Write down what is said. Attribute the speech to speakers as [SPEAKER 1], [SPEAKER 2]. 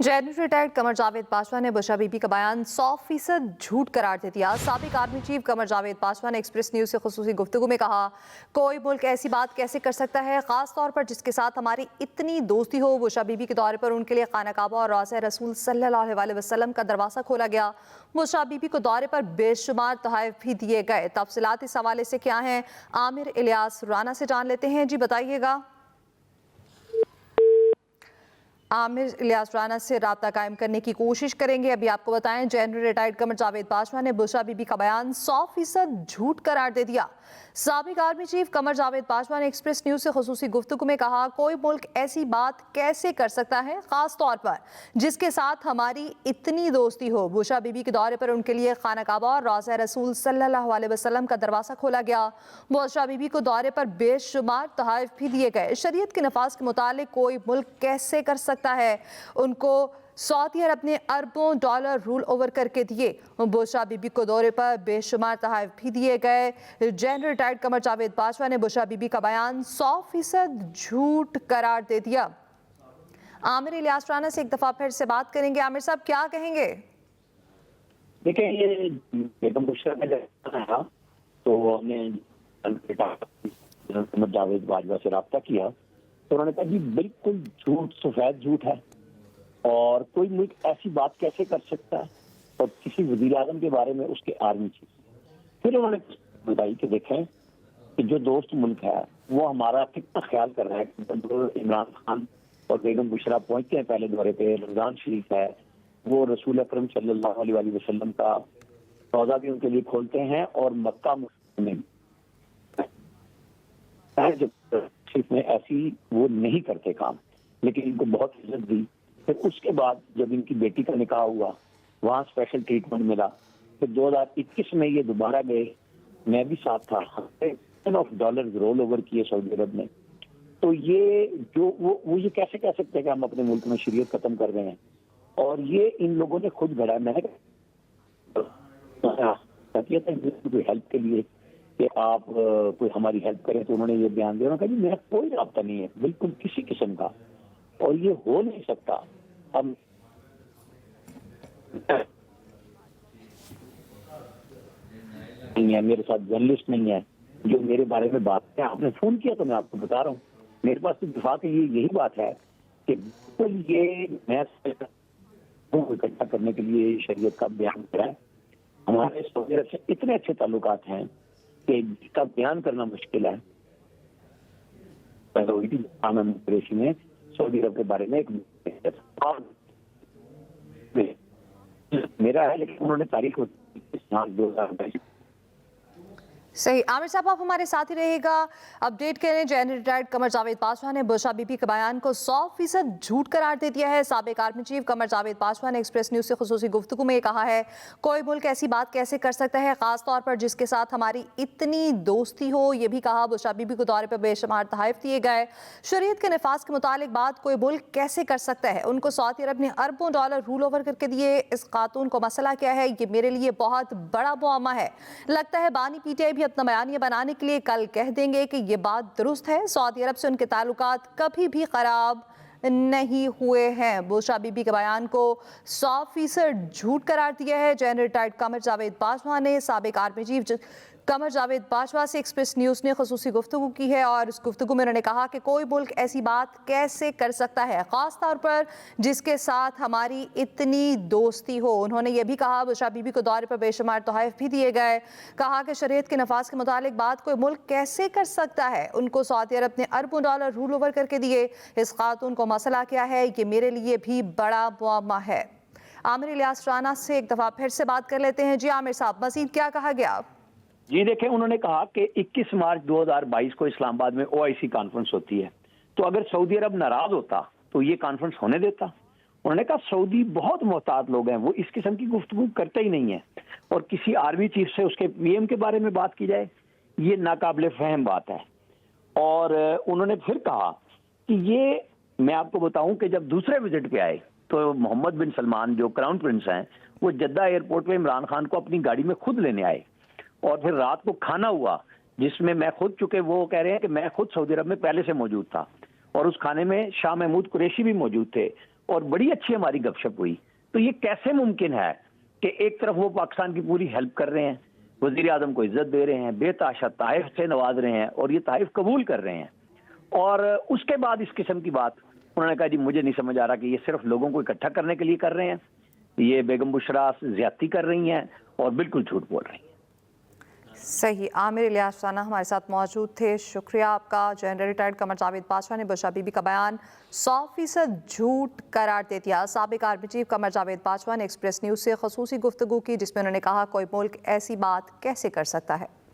[SPEAKER 1] JNU retired Qamar Javed Bajwa ने बुशरा बीबी का बयान 100% झूठ करार दे दिया। साबिक आर्मी चीफ कमर जावेद बाजवा ने एक्सप्रेस न्यूज से खुसूसी गुफ्तगू में कहा, कोई मुल्क ऐसी बात कैसे कर सकता है, खास तौर पर जिसके साथ हमारी इतनी दोस्ती हो। बुशरा बीबी के दौरे पर उनके लिए खाना काबा और रोज़ा रसूल सल्लल्लाहु अलैहि वसल्लम का दरवाज़ा खोला गया। बुशरा बीबी को दौरे पर बेशुमार तोहफ़े भी दिए गए। तफसीलात इस हवाले से क्या हैं, आमिर इलियास राना से जान लेते हैं। जी बताइएगा। आमिर इलियास राना से राब्ता कायम करने की कोशिश करेंगे। अभी आपको बताएं, जेएनयू रिटायर्ड कमर जावेद बाजवा ने बुशरा बीबी का बयान 100% झूठ करार दे दिया। साबिक आर्मी चीफ कमर जावेद बाजवा ने एक्सप्रेस न्यूज से खुसूसी गुफ्तगू में कहा, कोई मुल्क ऐसी बात कैसे कर सकता है, खास तौर पर जिसके साथ हमारी इतनी दोस्ती हो। बुशरा बीबी के दौरे पर उनके लिए खाना काबा और रोज़ा रसूल सल्लल्लाहु अलैहि वसल्लम का दरवाज़ा खोला गया। बुशरा बीबी को दौरे पर बेशुमार तोहफ़े भी दिए गए। शरीयत के नफाज के मुतालिक कोई मुल्क कैसे कर सकता है, उनको सऊदी अरब ने अरबों डॉलर रूल ओवर करके दिए। बुशरा बीबी को दौरे पर बेशुमार तोहफ़े भी दिए गए। जेएनयू रिटायर्ड कमर जावेद बाजवा ने बुशरा बीबी का बयान 100% झूठ करार दे दिया। आमिर इलियास राना से एक दफा फिर से बात करेंगे। आमिर साहब, क्या कहेंगे?
[SPEAKER 2] देखिए, ये बेगम बुशरा का जब आया तो हमने कमर जावेद बाजवा से रब्ता किया तो उन्होंने कहा, जी बिल्कुल झूठ, सफेद झूठ है और कोई मुल्क ऐसी बात कैसे कर सकता है, और किसी वजीर आजम के बारे में उसके आर्मी चीफ। फिर उन्होंने बताई कि देखें कि जो दोस्त मुल्क है वो हमारा कितना ख्याल कर रहा है। इमरान खान और बेगम बुशरा पहुंचते हैं पहले दौरे पे, रमजान शरीफ है, वो रसूल अकरम सल्लल्लाहु अलैहि वसल्लम का रोज़ा भी उनके लिए खोलते हैं और मक्का में में ऐसी वो नहीं करते काम, लेकिन इनको बहुत इज्जत दी। फिर उसके बाद जब इनकी बेटी का निकाह हुआ, वहाँ स्पेशल ट्रीटमेंट मिला। फिर 2021 में ये दोबारा गए, मैं भी साथ था। $100 रोल ओवर किए सऊदी अरब ने। तो ये जो वो ये कैसे कह सकते हैं कि हम अपने मुल्क में शरीयत खत्म कर रहे हैं, और ये इन लोगों ने खुद गढ़ा। मैंने कोई हेल्प के लिए कि आप कोई हमारी हेल्प करें, तो उन्होंने ये बयान दिया, उन्होंने कहा, जी मेरा कोई राब्ता नहीं है बिल्कुल किसी किस्म का, और ये हो नहीं सकता। अब नहीं है, मेरे साथ जर्नलिस्ट नहीं है जो मेरे बारे में बात है। आपने फोन किया तो मैं आपको बता रहा हूँ। मेरे पास तो इत्तेफाक यही बात है कि बिल्कुल ये मैं इकट्ठा करने के लिए शरीयत का बयान करा है। हमारे सऊदी अरब से इतने अच्छे ताल्लुकात हैं कि जिसका बयान करना मुश्किल है। पैदा हुई थी कुरैशी में सऊदी अरब के बारे में एक मेरा है, लेकिन उन्होंने तारीख 2022।
[SPEAKER 1] सही। आमिर साहब, आप हमारे साथ ही रहेगा, अपडेट करें। जेएनयू रिटायर्ड कमर जावेद बाजवा ने बुशरा बीबी के बयान को 100% झूठ करार दे दिया है। साबिक आर्मी चीफ कमर जावेद बाजवा ने एक्सप्रेस न्यूज से खुसूसी गुफ्तगू में कहा है, कोई मुल्क ऐसी बात कैसे कर सकता है, खास तौर पर जिसके साथ हमारी इतनी दोस्ती हो। ये भी कहा, बुशरा बीबी को दौरे पर बेशुमार तोहफ़े दिए गए। शरीयत के नफाज के मुतालिक बात कोई मुल्क कैसे कर सकता है, उनको सऊदी अरब ने अरबों डॉलर रूल ओवर करके दिए। इस खातून को मसला क्या है, ये मेरे लिए बहुत बड़ा मुअम्मा है। लगता है बानी पीटीआई भी अपना बयानिया बनाने के लिए कल कह देंगे कि ये बात दुरुस्त है। सऊदी अरब से उनके ताल्लुकात कभी भी खराब नहीं हुए हैं। बुशरा बीबी के बयान को 100% झूठ करार दिया है। जेएनयू रिटायर्ड कमर जावेद बाजवा ने साबिक आर्मी चीफ कमर जावेद बाजवा से एक्सप्रेस न्यूज़ ने खुसूसी गुफ्तगू की है, और इस गुफ्तगू में उन्होंने कहा कि कोई मुल्क ऐसी बात कैसे कर सकता है, खास तौर पर जिसके साथ हमारी इतनी दोस्ती हो। उन्होंने ये भी कहा, बुशरा बीबी को दौरे पर बेशुमार तोहफ़े भी दिए गए। कहा कि शरीयत के नफाज के मुतालिक बात कोई मुल्क कैसे कर सकता है, उनको सऊदी अरब ने अरबों डॉलर रूल ओवर करके दिए। इस खातून को मसला क्या है, ये मेरे लिए भी बड़ा मुअम्मा है। आमिर इलियास राना से एक दफ़ा फिर से बात कर लेते हैं। जी आमिर साहब, मज़ीद क्या कहा गया?
[SPEAKER 2] जी देखें, उन्होंने कहा कि 21 मार्च 2022 को इस्लामाबाद में OIC कॉन्फ्रेंस होती है, तो अगर सऊदी अरब नाराज होता तो ये कॉन्फ्रेंस होने देता। उन्होंने कहा, सऊदी बहुत मोहतात लोग हैं, वो इस किस्म की गुफ्तगू करते ही नहीं है, और किसी आर्मी चीफ से उसके PM के बारे में बात की जाए, ये नाकाबिले फहम बात है। और उन्होंने फिर कहा कि ये, मैं आपको बताऊं कि जब दूसरे विजिट पे आए तो मोहम्मद बिन सलमान जो क्राउन प्रिंस हैं, वो जद्दा एयरपोर्ट पे इमरान खान को अपनी गाड़ी में खुद लेने आए, और फिर रात को खाना हुआ जिसमें मैं खुद, चुके वो कह रहे हैं कि मैं खुद सऊदी अरब में पहले से मौजूद था, और उस खाने में शाह महमूद कुरैशी भी मौजूद थे। اور بڑی اچھی ہماری گپ شپ ہوئی. تو یہ کیسے ممکن ہے کہ ایک طرف وہ پاکستان کی پوری ہیلپ کر رہے ہیں, وزیر اعظم کو عزت دے رہے ہیں, بے تحاشا تحائف سے نواز رہے ہیں اور یہ تحائف قبول کر رہے ہیں, اور اس کے بعد اس قسم کی بات انہوں نے کہا جی مجھے نہیں سمجھ آ رہا کہ یہ صرف لوگوں کو اکٹھا کرنے کے لیے کر رہے ہیں, یہ بیگم بشرا زیادتی کر رہی ہیں اور بالکل جھوٹ بول رہی ہیں.
[SPEAKER 1] صحیح. عامر الیاس رانا ہمارے ساتھ موجود تھے, شکریہ آپ کا. جنرل ریٹائرڈ قمر جاوید بادشاہ نے بشرا بی بی کا بیان 100% جھوٹ قرار دے دیا. سابق آرمی چیف قمر جاوید بادشاہ نے ایکسپریس نیوز سے خصوصی گفتگو کی جس میں انہوں نے کہا کوئی ملک ایسی بات کیسے کر سکتا ہے.